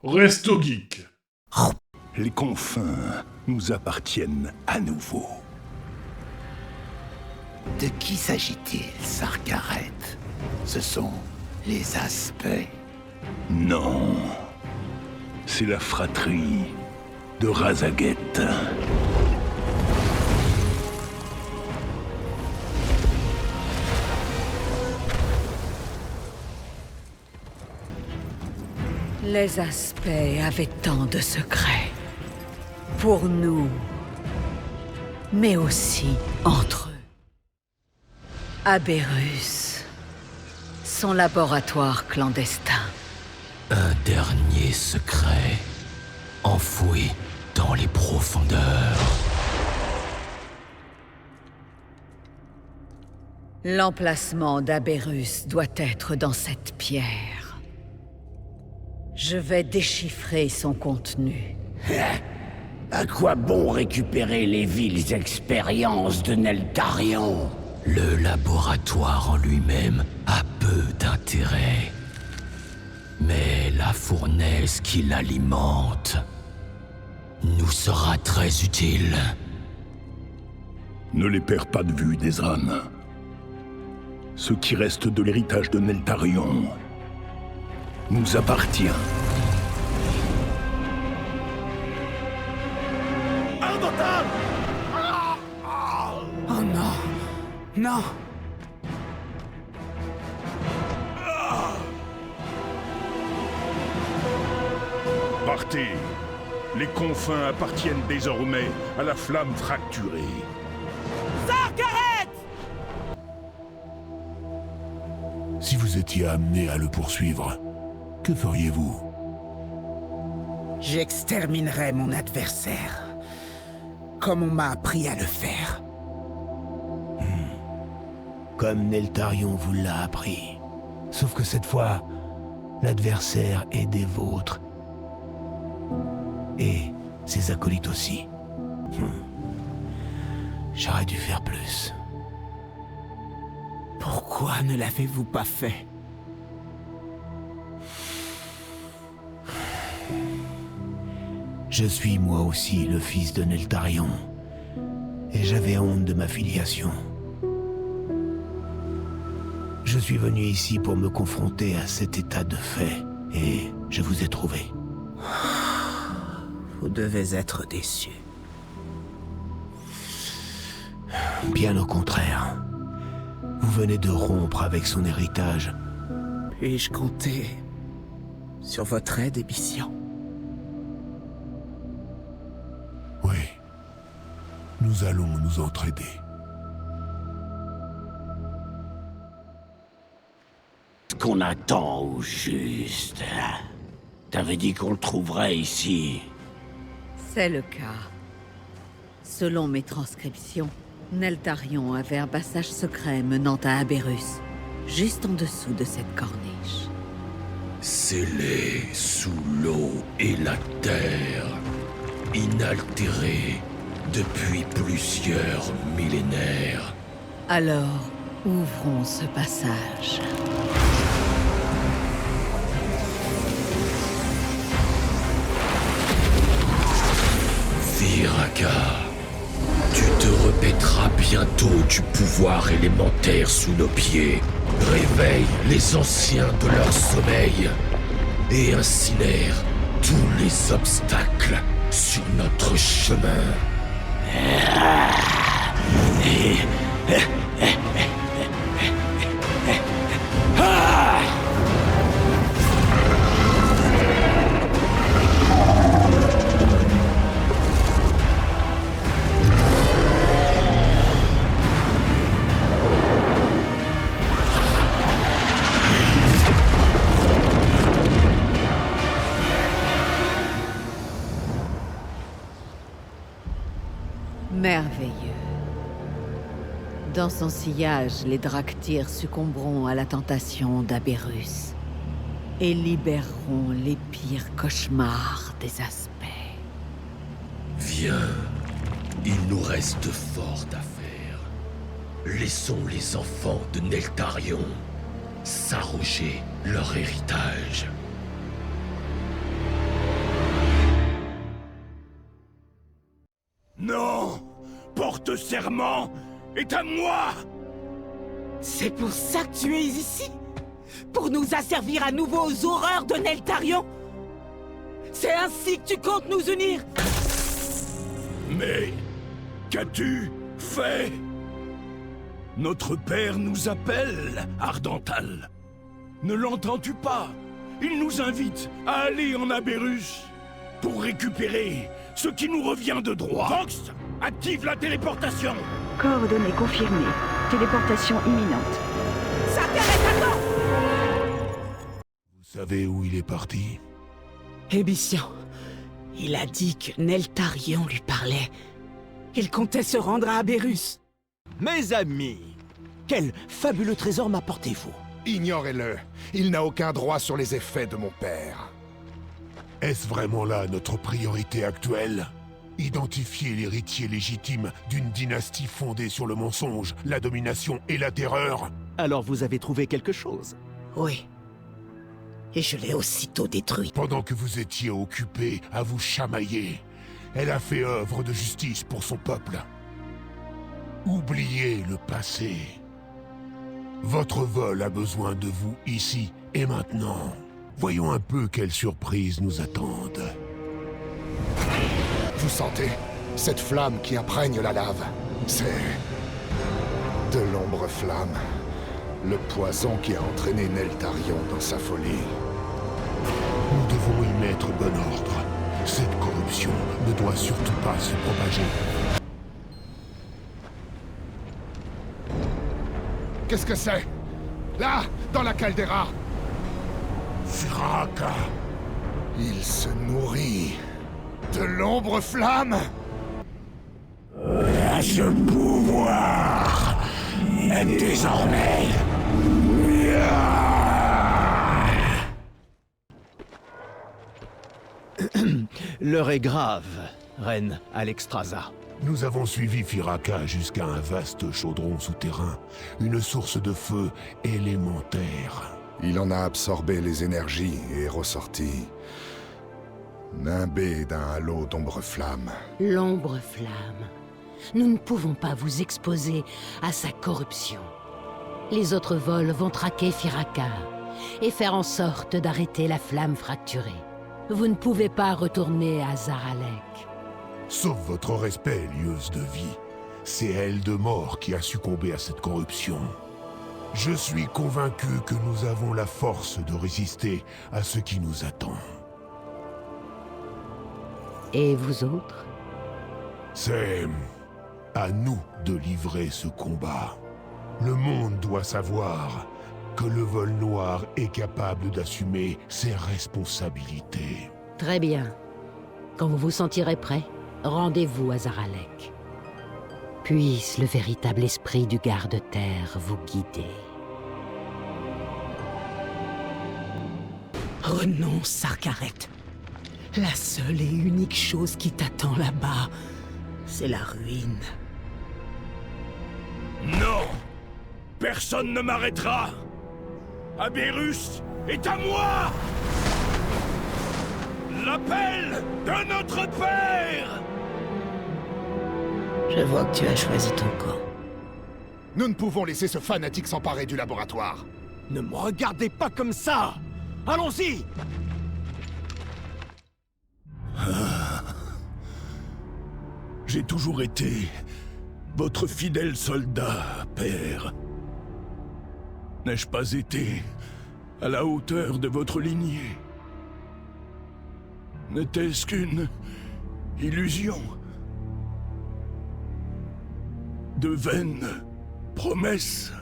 Resto Geek. Les confins nous appartiennent à nouveau. De qui s'agit-il, Sarkaret? Ce sont les aspects. Non. C'est la fratrie de Razaget. Les aspects avaient tant de secrets. Pour nous, mais aussi entre eux. Aberrus, son laboratoire clandestin. Un dernier secret, enfoui dans les profondeurs. L'emplacement d'Aberrus doit être dans cette pierre. Je vais déchiffrer son contenu. À quoi bon récupérer les viles expériences de Neltarion? Le laboratoire en lui-même a peu d'intérêt. Mais la fournaise qui l'alimente nous sera très utile. Ne les perds pas de vue, Desran. Ce qui reste de l'héritage de Neltarion nous appartient. Oh non! Non! Partez. Les confins appartiennent désormais à la flamme fracturée. Si vous étiez amené à le poursuivre, que feriez-vous? J'exterminerai mon adversaire, comme on m'a appris à le faire. Comme Neltarion vous l'a appris. Sauf que cette fois, l'adversaire est des vôtres. Et ses acolytes aussi. J'aurais dû faire plus. Pourquoi ne l'avez-vous pas fait? Je suis moi aussi le fils de Neltarion. Et j'avais honte de ma filiation. Je suis venu ici pour me confronter à cet état de fait. Et je vous ai trouvé. Vous devez être déçu. Bien au contraire. Vous venez de rompre avec son héritage. Puis-je compter sur votre aide, Ébission? Oui. Nous allons nous entraider. Qu'on attend au juste. T'avais dit qu'on le trouverait ici. C'est le cas. Selon mes transcriptions, Neltarion avait un passage secret menant à Aberrus, juste en dessous de cette corniche. Scellé sous l'eau et la terre, inaltéré depuis plusieurs millénaires. Alors, ouvrons ce passage. Viraka, tu te repaîtras bientôt du pouvoir élémentaire sous nos pieds. Réveille les anciens de leur sommeil et incinère tous les obstacles sur notre chemin. Merveilleux. Dans son sillage, les Draktyr succomberont à la tentation d'Aberrus et libéreront les pires cauchemars des aspects. Viens, il nous reste fort à faire. Laissons les enfants de Neltarion s'arroger leur héritage. de serment est à moi! C'est pour ça que tu es ici? Pour nous asservir à nouveau aux horreurs de Neltarion? C'est ainsi que tu comptes nous unir? Mais qu'as-tu fait? Notre père nous appelle, Ardental. Ne l'entends-tu pas? Il nous invite à aller en Aberrus pour récupérer ce qui nous revient de droit. Vox, active la téléportation! Coordonnées confirmées. Téléportation imminente. Sarkaret, attends! Vous savez où il est parti? Ébician, il a dit que Neltarion lui parlait. Il comptait se rendre à Aberrus. Mes amis, quel fabuleux trésor m'apportez-vous? Ignorez-le. Il n'a aucun droit sur les effets de mon père. Est-ce vraiment là notre priorité actuelle? Identifier l'héritier légitime d'une dynastie fondée sur le mensonge, la domination et la terreur? Alors vous avez trouvé quelque chose? Oui. Et je l'ai aussitôt détruit. Pendant que vous étiez occupé à vous chamailler, elle a fait œuvre de justice pour son peuple. Oubliez le passé. Votre vol a besoin de vous ici et maintenant. Voyons un peu quelles surprises nous attendent. Vous sentez cette flamme qui imprègne la lave? C'est de l'ombre flamme. Le poison qui a entraîné Neltarion dans sa folie. Nous devons y mettre bon ordre. Cette corruption ne doit surtout pas se propager. Qu'est-ce que c'est? Là, dans la caldeira! Firaka! Il se nourrit de l'ombre flamme! Ce pouvoir est désormais... L'heure est grave, reine Alexstrasza. Nous avons suivi Firaka jusqu'à un vaste chaudron souterrain, une source de feu élémentaire. Il en a absorbé les énergies et est ressorti, nimbé d'un halo d'ombre flamme. L'ombre flamme. Nous ne pouvons pas vous exposer à sa corruption. Les autres vols vont traquer Firaka et faire en sorte d'arrêter la flamme fracturée. Vous ne pouvez pas retourner à Zaralek. Sauf votre respect, lieuse de vie. C'est elle de mort qui a succombé à cette corruption. Je suis convaincu que nous avons la force de résister à ce qui nous attend. Et vous autres? C'est à nous de livrer ce combat. Le monde doit savoir que le vol noir est capable d'assumer ses responsabilités. Très bien. Quand vous vous sentirez prêt, rendez-vous à Zaralek. Puisse le véritable esprit du Garde-Terre vous guider. Renonce, Sarkaret. La seule et unique chose qui t'attend là-bas, c'est la ruine. Non! Personne ne m'arrêtera! Aberrus est à moi! L'appel de notre père! Je vois que tu as choisi ton camp. Nous ne pouvons laisser ce fanatique s'emparer du laboratoire. Ne me regardez pas comme ça! Allons-y! J'ai toujours été votre fidèle soldat, père. N'ai-je pas été à la hauteur de votre lignée? N'était-ce qu'une illusion? De vaines promesses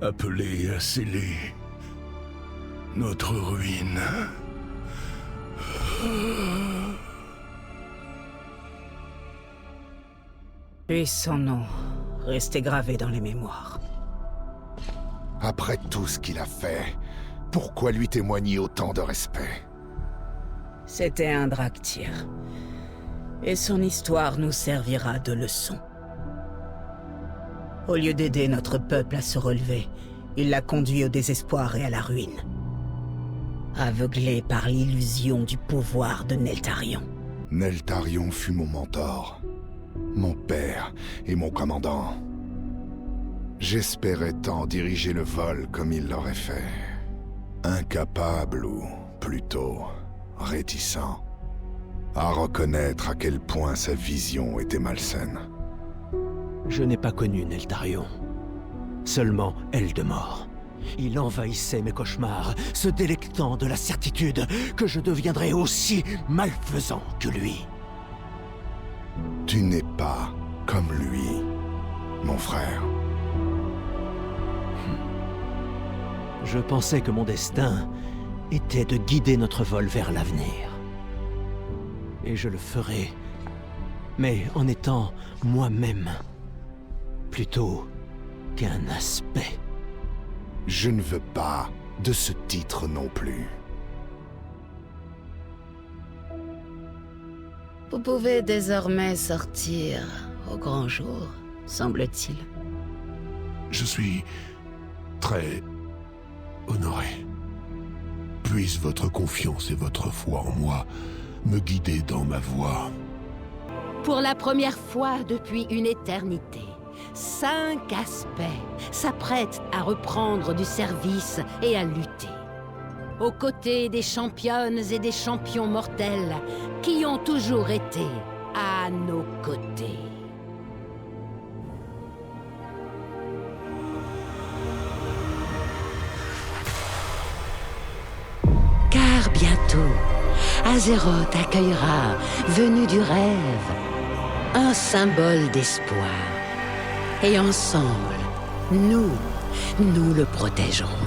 appelées à sceller notre ruine. Puisse son nom rester gravé dans les mémoires. Après tout ce qu'il a fait, pourquoi lui témoigner autant de respect? C'était un Draktyr. Et son histoire nous servira de leçon. Au lieu d'aider notre peuple à se relever, il l'a conduit au désespoir et à la ruine. Aveuglé par l'illusion du pouvoir de Neltarion. Neltarion fut mon mentor. mon père et mon commandant. J'espérais tant diriger le vol comme il l'aurait fait. Incapable ou plutôt réticent à reconnaître à quel point sa vision était malsaine. Je n'ai pas connu Neltarion. Seulement Eldemort. Il envahissait mes cauchemars, se délectant de la certitude que je deviendrais aussi malfaisant que lui. Tu n'es pas comme lui, mon frère. Je pensais que mon destin était de guider notre vol vers l'avenir. Et je le ferai, mais en étant moi-même, plutôt qu'un aspect. Je ne veux pas de ce titre non plus. Vous pouvez désormais sortir au grand jour, semble-t-il. Je suis très honoré. Puisse votre confiance et votre foi en moi me guider dans ma voie. Pour la première fois depuis une éternité, 5 aspects s'apprêtent à reprendre du service et à lutter. Aux côtés des championnes et des champions mortels qui ont toujours été à nos côtés. Car bientôt, Azeroth accueillera, venu du rêve, un symbole d'espoir. Et ensemble, nous le protégerons.